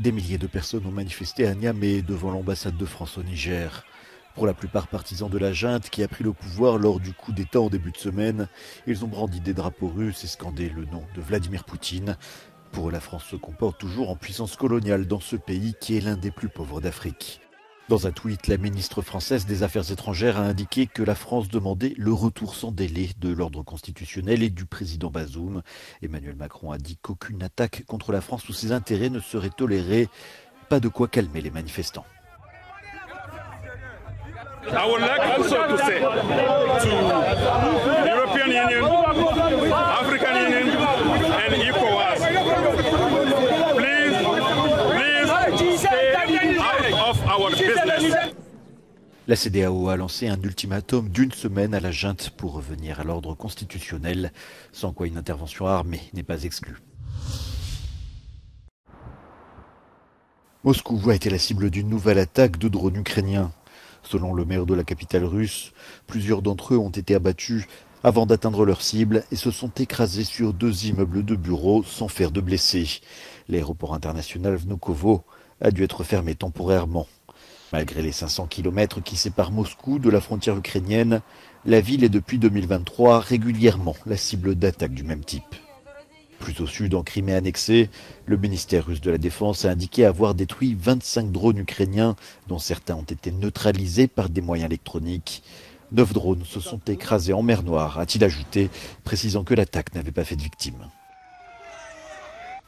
Des milliers de personnes ont manifesté à Niamey devant l'ambassade de France au Niger. Pour la plupart partisans de la junte qui a pris le pouvoir lors du coup d'État en début de semaine, ils ont brandi des drapeaux russes et scandé le nom de Vladimir Poutine. Pour eux, la France se comporte toujours en puissance coloniale dans ce pays qui est l'un des plus pauvres d'Afrique. Dans un tweet, la ministre française des Affaires étrangères a indiqué que la France demandait le retour sans délai de l'ordre constitutionnel et du président Bazoum. Emmanuel Macron a dit qu'aucune attaque contre la France ou ses intérêts ne serait tolérée. Pas de quoi calmer les manifestants. I would like also to say to the European Union, African Union and ECOWAS, please stay out of our business. La CEDEAO a lancé un ultimatum d'une semaine à la junte pour revenir à l'ordre constitutionnel, sans quoi une intervention armée n'est pas exclue. Moscou a été la cible d'une nouvelle attaque de drones ukrainiens. Selon le maire de la capitale russe, plusieurs d'entre eux ont été abattus avant d'atteindre leur cible et se sont écrasés sur 2 immeubles de bureaux sans faire de blessés. L'aéroport international Vnukovo a dû être fermé temporairement. Malgré les 500 km qui séparent Moscou de la frontière ukrainienne, la ville est depuis 2023 régulièrement la cible d'attaques du même type. Plus au sud, en Crimée annexée, le ministère russe de la Défense a indiqué avoir détruit 25 drones ukrainiens, dont certains ont été neutralisés par des moyens électroniques. 9 drones se sont écrasés en mer Noire, a-t-il ajouté, précisant que l'attaque n'avait pas fait de victimes.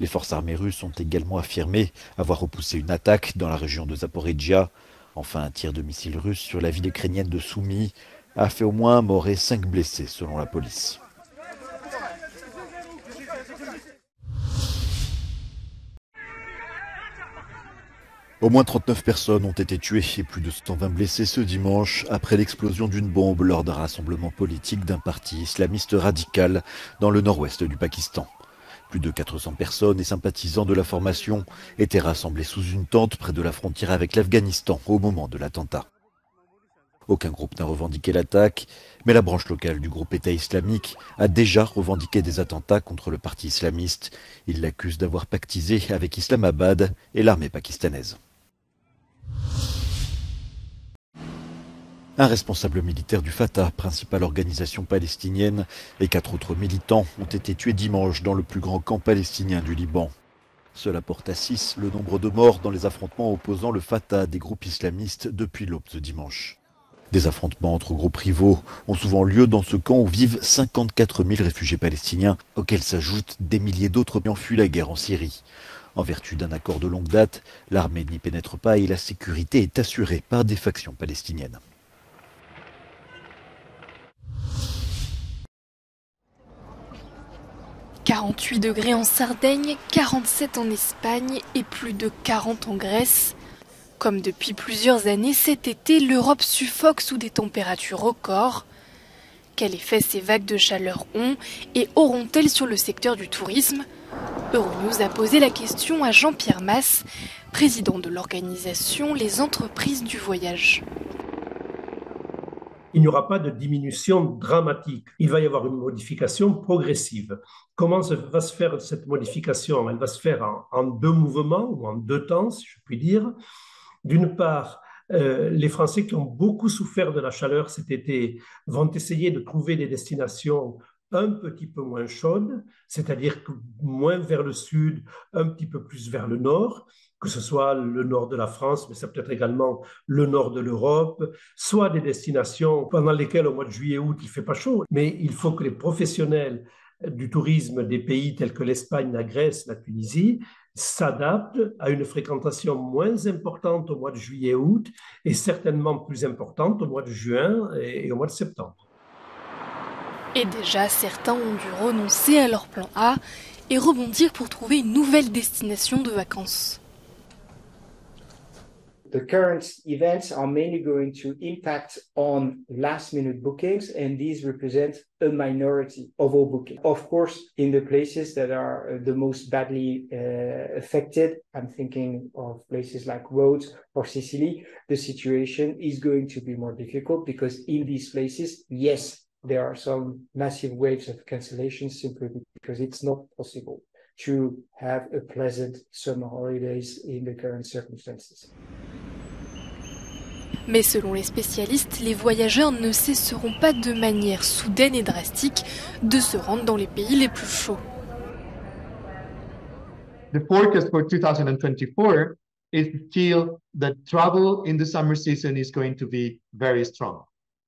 Les forces armées russes ont également affirmé avoir repoussé une attaque dans la région de Zaporizhia. Enfin, un tir de missile russe sur la ville ukrainienne de Soumy a fait au moins un mort et 5 blessés, selon la police. Au moins 39 personnes ont été tuées et plus de 120 blessés ce dimanche après l'explosion d'une bombe lors d'un rassemblement politique d'un parti islamiste radical dans le nord-ouest du Pakistan. Plus de 400 personnes et sympathisants de la formation étaient rassemblés sous une tente près de la frontière avec l'Afghanistan au moment de l'attentat. Aucun groupe n'a revendiqué l'attaque, mais la branche locale du groupe État islamique a déjà revendiqué des attentats contre le parti islamiste. Il l'accuse d'avoir pactisé avec Islamabad et l'armée pakistanaise. Un responsable militaire du Fatah, principale organisation palestinienne, et 4 autres militants ont été tués dimanche dans le plus grand camp palestinien du Liban. Cela porte à 6 le nombre de morts dans les affrontements opposant le Fatah à des groupes islamistes depuis l'aube ce dimanche. Des affrontements entre groupes rivaux ont souvent lieu dans ce camp où vivent 54 000 réfugiés palestiniens, auxquels s'ajoutent des milliers d'autres qui ont fui la guerre en Syrie. En vertu d'un accord de longue date, l'armée n'y pénètre pas et la sécurité est assurée par des factions palestiniennes. « 48 degrés en Sardaigne, 47 en Espagne et plus de 40 en Grèce. Comme depuis plusieurs années, cet été, l'Europe suffoque sous des températures records. Quel effet ces vagues de chaleur ont et auront-elles sur le secteur du tourisme ? Euronews a posé la question à Jean-Pierre Masse, président de l'organisation Les Entreprises du Voyage. Il n'y aura pas de diminution dramatique. Il va y avoir une modification progressive. Comment va se faire cette modification ? Elle va se faire en 2 mouvements ou en 2 temps, si je puis dire. D'une part, les Français qui ont beaucoup souffert de la chaleur cet été vont essayer de trouver des destinations un petit peu moins chaudes, c'est-à-dire moins vers le sud, un petit peu plus vers le nord, que ce soit le nord de la France, mais ça peut être également le nord de l'Europe, soit des destinations pendant lesquelles au mois de juillet-août il ne fait pas chaud, mais il faut que les professionnels du tourisme des pays tels que l'Espagne, la Grèce, la Tunisie s'adaptent à une fréquentation moins importante au mois de juillet-août et certainement plus importante au mois de juin et au mois de septembre. Et déjà, certains ont dû renoncer à leur plan A et rebondir pour trouver une nouvelle destination de vacances. The current events are mainly going to impact on last-minute bookings, and these represent a minority of all bookings. Of course, in the places that are the most badly affected, I'm thinking of places like Rhodes or Sicily, the situation is going to be more difficult because in these places, yes, there are some massive waves of cancellations simply because it's not possible to have a pleasant summer holidays in the current circumstances. Mais selon les spécialistes, les voyageurs ne cesseront pas de manière soudaine et drastique de se rendre dans les pays les plus chauds. The forecast for 2024 is still that travel in the summer season is going to be very strong,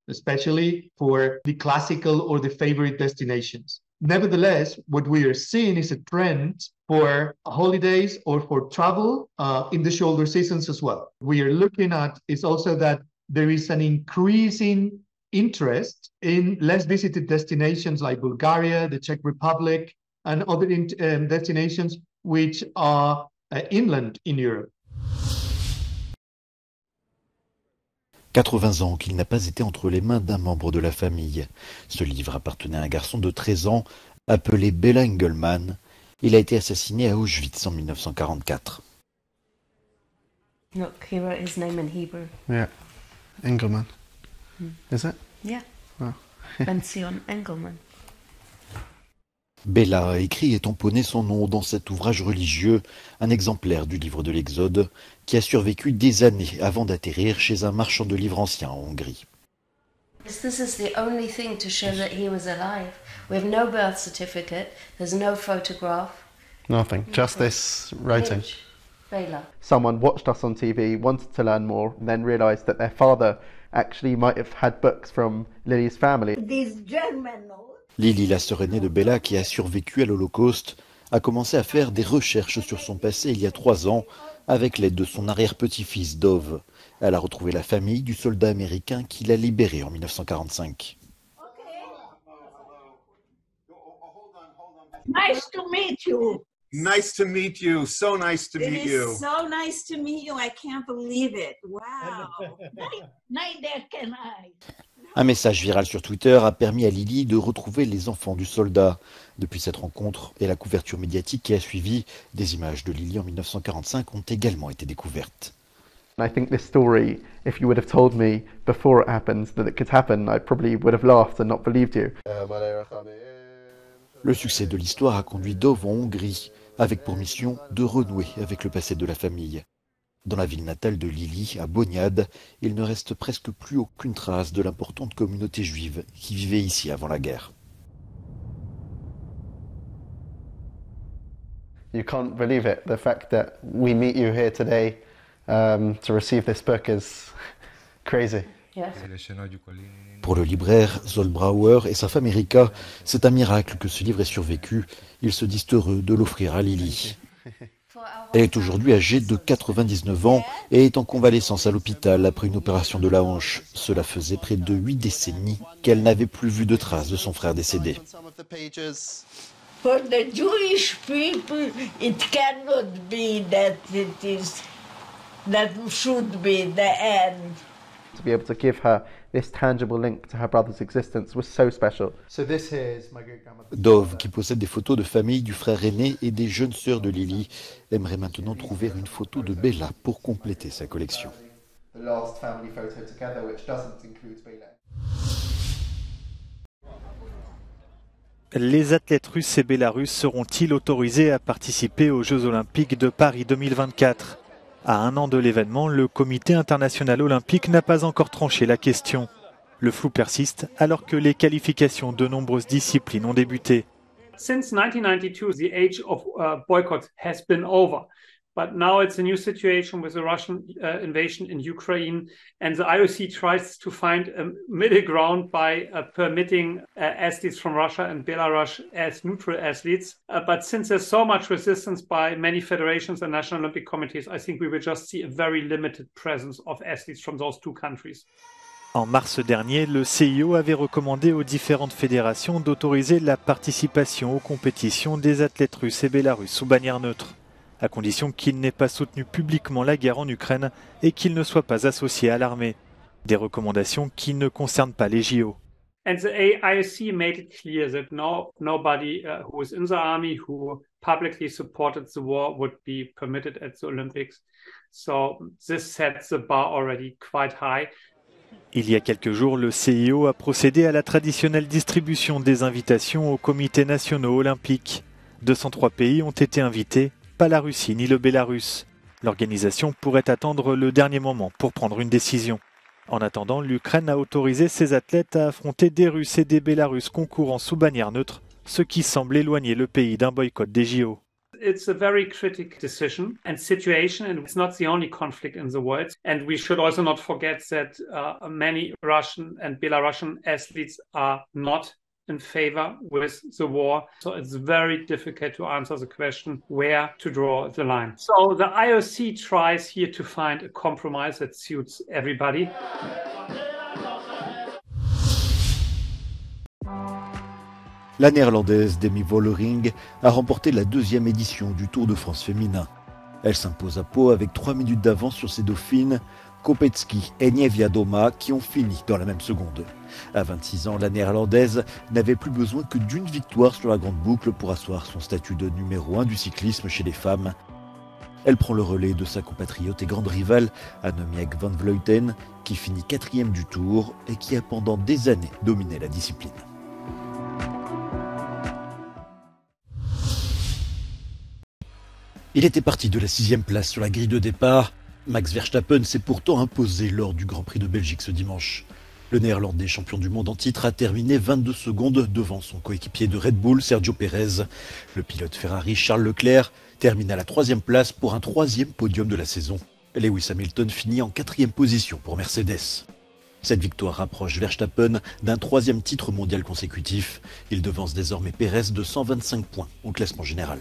especially for the classical or the favorite destinations. Nevertheless, what we are seeing is a trend for holidays or for travel in the shoulder seasons as well. We are looking at is also that there is an increasing interest in less visited destinations like Bulgaria, the Czech Republic, and other destinations which are inland in Europe. 80 ans qu'il n'a pas été entre les mains d'un membre de la famille. Ce livre appartenait à un garçon de 13 ans appelé Bela Engelmann. Il a été assassiné à Auschwitz en 1944. Look, he wrote his name in Hebrew. Yeah, Engelmann. Is it? Yeah. Wow. Ben-Zion Engelmann. Bela a écrit et tamponné son nom dans cet ouvrage religieux, un exemplaire du livre de l'Exode, qui a survécu des années avant d'atterrir chez un marchand de livres anciens en Hongrie. This is the only thing to show that he was alive. We have no birth certificate, there's no photograph. Nothing, just this writing. Bela. Someone watched us on TV, wanted to learn more, and then realised that their father actually might have had books from Lily's family. These German. Lily, la sœur aînée de Bela qui a survécu à l'Holocauste, a commencé à faire des recherches sur son passé il y a 3 ans avec l'aide de son arrière-petit-fils Dov. Elle a retrouvé la famille du soldat américain qui l'a libéré en 1945. Nice to meet you. Nice to meet you. So nice to meet you. It is so nice to meet you. I can't believe it. Wow. Neither can I. Un message viral sur Twitter a permis à Lily de retrouver les enfants du soldat. Depuis cette rencontre et la couverture médiatique qui a suivi, des images de Lily en 1945 ont également été découvertes. I think this story, if you would have told me before it happened that it could happen, I probably would have laughed and not believed you. Le succès de l'histoire a conduit Dov en Hongrie, avec pour mission de renouer avec le passé de la famille. Dans la ville natale de Lily, à Boniad, il ne reste presque plus aucune trace de l'importante communauté juive qui vivait ici avant la guerre. You can't believe it. The fact that we meet you here today to receive this book is crazy. Yes. Pour le libraire Zol Brauer et sa femme Erika, c'est un miracle que ce livre ait survécu. Ils se disent heureux de l'offrir à Lily. Elle est aujourd'hui âgée de 99 ans et est en convalescence à l'hôpital après une opération de la hanche. Cela faisait près de 8 décennies qu'elle n'avait plus vu de traces de son frère décédé. For the Jewish people, it cannot be that should be the end. To be able to give her this tangible link to her brother's existence was so special. So this here is my great grandmother. Dov, qui possède des photos de famille du frère aîné et des jeunes sœurs de Lily, aimerait maintenant trouver une photo de Bela pour compléter sa collection. The last family photo together, which doesn't include Bela. Les athlètes russes et bélarusses seront-ils autorisés à participer aux Jeux Olympiques de Paris 2024 ? À un an de l'événement, le Comité international olympique n'a pas encore tranché la question. Le flou persiste alors que les qualifications de nombreuses disciplines ont débuté. Since 1992, the age of boycott has been over. But now it's a new situation with the Russian invasion in Ukraine, and the IOC tries to find a middle ground by permitting athletes from Russia and Belarus as neutral athletes. But since there's so much resistance by many federations and national Olympic committees, I think we will just see a very limited presence of athletes from those two countries. En mars dernier, le CIO avait recommandé aux différentes fédérations d'autoriser la participation aux compétitions des athlètes russes et bélarusses sous bannière neutre, à condition qu'ils n'aient pas soutenu publiquement la guerre en Ukraine et qu'ils ne soient pas associés à l'armée. Des recommandations qui ne concernent pas les JO. And the IOC made it clear that nobody who was in the army who publicly supported the war would be permitted at the Olympics. So this sets the bar already quite high. Il y a quelques jours, le CIO a procédé à la traditionnelle distribution des invitations aux comités nationaux olympiques. 203 pays ont été invités, pas la Russie ni le Bélarus. L'organisation pourrait attendre le dernier moment pour prendre une décision. En attendant, l'Ukraine a autorisé ses athlètes à affronter des Russes et des Bélarusses concourant sous bannière neutre, ce qui semble éloigner le pays d'un boycott des JO. It's a very critical decision and situation, and it's not the only conflict in the world. And we should also not forget that many Russian and Belarusian athletes are not in favor with the war. So it's very difficult to answer the question where to draw the line. So the IOC tries here to find a compromise that suits everybody. La néerlandaise Demi Vollering a remporté la 2e édition du Tour de France féminin. Elle s'impose à Pau avec 3 minutes d'avance sur ses dauphines, Kopecky et Niewiadoma, qui ont fini dans la même seconde. À 26 ans, la néerlandaise n'avait plus besoin que d'une victoire sur la grande boucle pour asseoir son statut de numéro 1 du cyclisme chez les femmes. Elle prend le relais de sa compatriote et grande rivale, Annemiek van Vleuten, qui finit 4e du Tour et qui a pendant des années dominé la discipline. Il était parti de la 6e place sur la grille de départ. Max Verstappen s'est pourtant imposé lors du Grand Prix de Belgique ce dimanche. Le néerlandais champion du monde en titre a terminé 22 secondes devant son coéquipier de Red Bull, Sergio Pérez. Le pilote Ferrari, Charles Leclerc, termine à la 3e place pour un 3e podium de la saison. Lewis Hamilton finit en 4e position pour Mercedes. Cette victoire rapproche Verstappen d'un 3e titre mondial consécutif. Il devance désormais Pérez de 125 points au classement général.